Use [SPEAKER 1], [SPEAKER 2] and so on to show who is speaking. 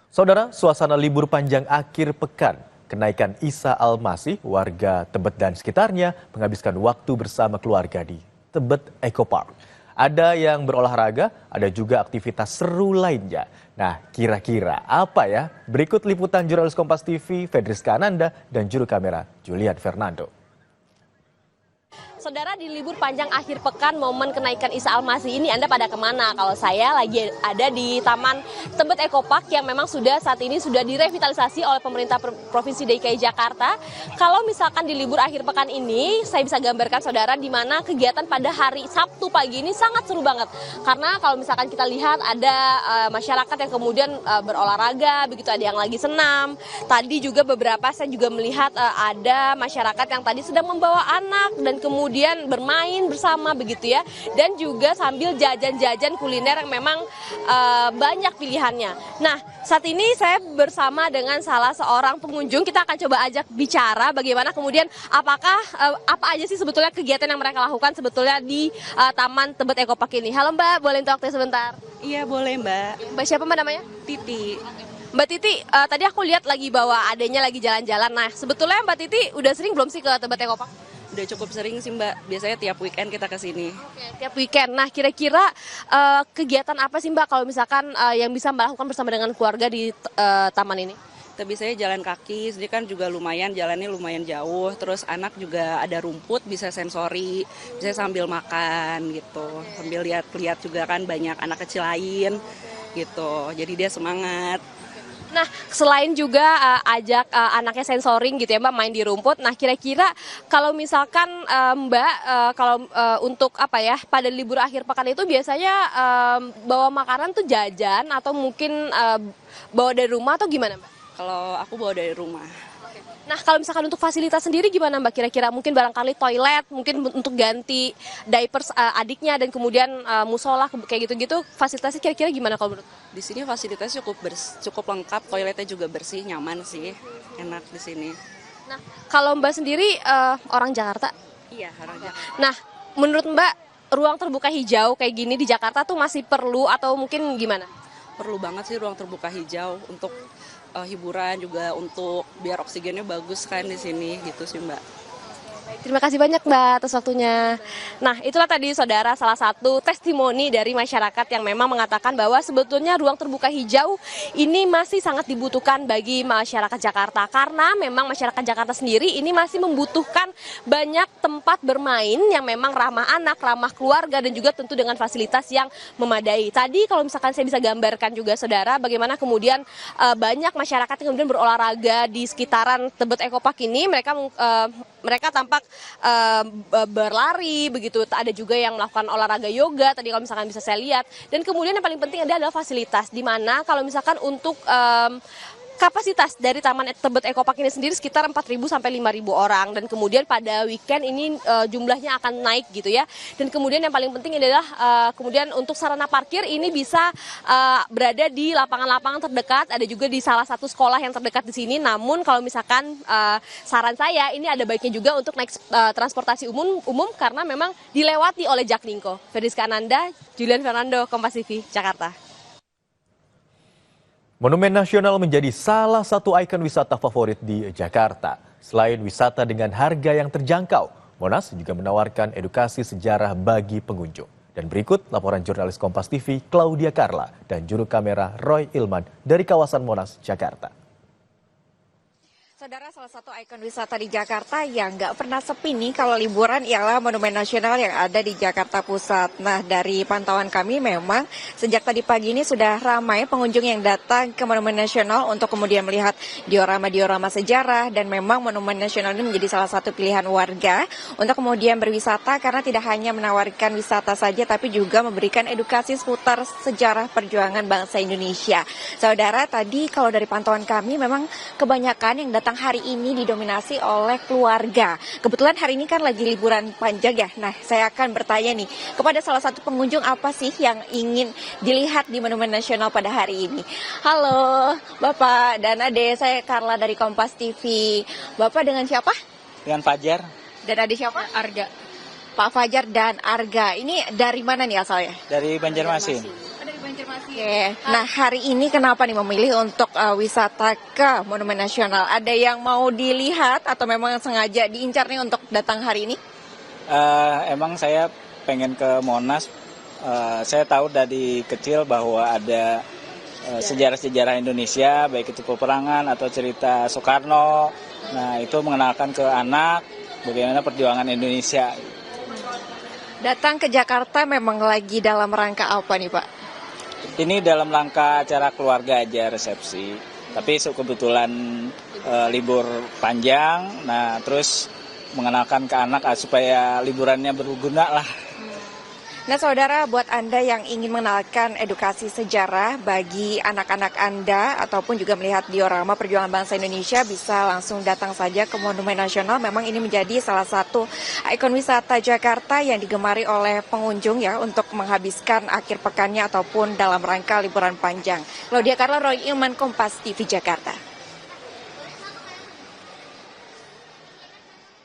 [SPEAKER 1] Saudara, suasana libur panjang akhir pekan, kenaikan Isa Al-Masih, warga Tebet dan sekitarnya menghabiskan waktu bersama keluarga di Tebet Eco Park. Ada yang berolahraga, ada juga aktivitas seru lainnya. Nah, kira-kira apa ya? Berikut liputan jurnalis Kompas TV, Fedriska Ananda, dan juru kamera Julian Fernando.
[SPEAKER 2] Saudara, di libur panjang akhir pekan momen kenaikan Isa Al-Masih ini Anda pada kemana? Kalau saya lagi ada di Taman Tebet Eco Park yang memang saat ini sudah direvitalisasi oleh pemerintah Provinsi DKI Jakarta. Kalau misalkan di libur akhir pekan ini, saya bisa gambarkan saudara di mana kegiatan pada hari Sabtu pagi ini sangat seru banget. Karena kalau misalkan kita lihat ada masyarakat yang kemudian berolahraga, begitu ada yang lagi senam. Tadi juga beberapa saya juga melihat ada masyarakat yang tadi sedang membawa anak dan kemudian bermain bersama begitu ya, dan juga sambil jajan-jajan kuliner yang memang banyak pilihannya. Nah, saat ini saya bersama dengan salah seorang pengunjung. Kita akan coba ajak bicara bagaimana kemudian apa aja sih sebetulnya kegiatan yang mereka lakukan sebetulnya di Taman Tebet Eco Park ini. Halo Mbak, boleh minta waktu sebentar?
[SPEAKER 3] Iya boleh Mbak.
[SPEAKER 2] Mbak siapa Mbak namanya?
[SPEAKER 3] Titi.
[SPEAKER 2] Mbak Titi, tadi aku lihat lagi bawa adenya lagi jalan-jalan. Nah, sebetulnya Mbak Titi udah sering belum sih ke Tebet Eco Park?
[SPEAKER 3] Udah cukup sering sih Mbak, biasanya tiap weekend kita ke sini.
[SPEAKER 2] Oke, tiap weekend. Nah, kira-kira kegiatan apa sih Mbak kalau misalkan yang bisa Mbak lakukan bersama dengan keluarga di taman ini?
[SPEAKER 3] Kita biasanya jalan kaki, jadi kan juga lumayan, jalannya lumayan jauh. Terus anak juga ada rumput, bisa sensori, bisa sambil makan gitu. Sambil lihat-lihat juga kan banyak anak kecil lain gitu, jadi dia semangat.
[SPEAKER 2] Nah, selain juga ajak anaknya sensoring gitu ya Mbak, main di rumput. Nah, kira-kira kalau misalkan Mbak, kalau untuk apa ya, pada libur akhir pekan itu biasanya bawa makanan tuh jajan atau mungkin bawa dari rumah atau gimana Mbak?
[SPEAKER 3] Kalau aku bawa dari rumah.
[SPEAKER 2] Nah, kalau misalkan untuk fasilitas sendiri gimana Mbak? Kira-kira mungkin barangkali toilet, mungkin untuk ganti diapers adiknya dan kemudian musola kayak gitu-gitu, fasilitasnya kira-kira gimana kalau menurut?
[SPEAKER 3] Di sini fasilitasnya cukup lengkap, toiletnya juga bersih, nyaman sih, enak di sini.
[SPEAKER 2] Nah, kalau Mbak sendiri orang Jakarta?
[SPEAKER 3] Iya, orang Jakarta.
[SPEAKER 2] Nah, menurut Mbak, ruang terbuka hijau kayak gini di Jakarta tuh masih perlu atau mungkin gimana?
[SPEAKER 3] Perlu banget sih ruang terbuka hijau untuk hiburan juga, untuk biar oksigennya bagus kan di sini gitu sih Mbak.
[SPEAKER 2] Terima kasih banyak Mbak atas waktunya. Nah, itulah tadi saudara salah satu testimoni dari masyarakat yang memang mengatakan bahwa sebetulnya ruang terbuka hijau ini masih sangat dibutuhkan bagi masyarakat Jakarta. Karena memang masyarakat Jakarta sendiri ini masih membutuhkan banyak tempat bermain yang memang ramah anak, ramah keluarga, dan juga tentu dengan fasilitas yang memadai. Tadi kalau misalkan saya bisa gambarkan juga saudara bagaimana kemudian banyak masyarakat yang kemudian berolahraga di sekitaran Tebet Eco Park ini. Mereka tampak berlari begitu, ada juga yang melakukan olahraga yoga tadi kalau misalkan bisa saya lihat, dan kemudian yang paling penting adalah fasilitas, di mana kalau misalkan untuk kapasitas dari Taman Tebet Eco Park ini sendiri sekitar 4.000 sampai 5.000 orang, dan kemudian pada weekend ini jumlahnya akan naik gitu ya. Dan kemudian yang paling penting adalah kemudian untuk sarana parkir ini bisa berada di lapangan-lapangan terdekat, ada juga di salah satu sekolah yang terdekat di sini. Namun kalau misalkan saran saya ini ada baiknya juga untuk naik transportasi umum karena memang dilewati oleh Jaklingko. Fedriska Ananda, Julian Fernando, Kompas TV, Jakarta.
[SPEAKER 1] Monumen Nasional menjadi salah satu ikon wisata favorit di Jakarta. Selain wisata dengan harga yang terjangkau, Monas juga menawarkan edukasi sejarah bagi pengunjung. Dan berikut laporan jurnalis Kompas TV Claudia Carla dan juru kamera Roy Ilman dari kawasan Monas, Jakarta.
[SPEAKER 4] Saudara, salah satu ikon wisata di Jakarta yang nggak pernah sepi nih kalau liburan ialah Monumen Nasional yang ada di Jakarta Pusat. Nah, dari pantauan kami memang sejak tadi pagi ini sudah ramai pengunjung yang datang ke Monumen Nasional untuk kemudian melihat diorama-diorama sejarah, dan memang Monumen Nasional ini menjadi salah satu pilihan warga untuk kemudian berwisata karena tidak hanya menawarkan wisata saja tapi juga memberikan edukasi seputar sejarah perjuangan bangsa Indonesia. Saudara, tadi kalau dari pantauan kami memang kebanyakan yang datang hari ini didominasi oleh keluarga. Kebetulan hari ini kan lagi liburan panjang ya. Nah, saya akan bertanya nih kepada salah satu pengunjung apa sih yang ingin dilihat di Monumen Nasional pada hari ini. Halo, Bapak dan Ade, saya Carla dari Kompas TV. Bapak dengan siapa?
[SPEAKER 5] Dengan Fajar.
[SPEAKER 4] Dan Ade siapa?
[SPEAKER 3] Arga.
[SPEAKER 4] Pak Fajar dan Arga. Ini dari mana nih asalnya?
[SPEAKER 5] Dari Banjarmasin.
[SPEAKER 4] Dari Oke, nah hari ini kenapa nih memilih untuk wisata ke Monumen Nasional? Ada yang mau dilihat atau memang sengaja diincar nih untuk datang hari ini?
[SPEAKER 5] Emang saya pengen ke Monas. Saya tahu dari kecil bahwa ada sejarah-sejarah Indonesia, baik itu peperangan atau cerita Soekarno. Nah, itu mengenalkan ke anak bagaimana perjuangan Indonesia.
[SPEAKER 4] Datang ke Jakarta memang lagi dalam rangka apa nih Pak?
[SPEAKER 5] Ini dalam rangka acara keluarga aja, resepsi. Tapi kebetulan libur panjang, nah terus mengenalkan ke anak supaya liburannya berguna lah.
[SPEAKER 4] Nah saudara, buat Anda yang ingin mengenalkan edukasi sejarah bagi anak-anak Anda ataupun juga melihat diorama perjuangan bangsa Indonesia, bisa langsung datang saja ke Monumen Nasional. Memang ini menjadi salah satu ikon wisata Jakarta yang digemari oleh pengunjung ya untuk menghabiskan akhir pekannya ataupun dalam rangka liburan panjang. Claudia Carla, Roy Ilman, Kompas TV Jakarta.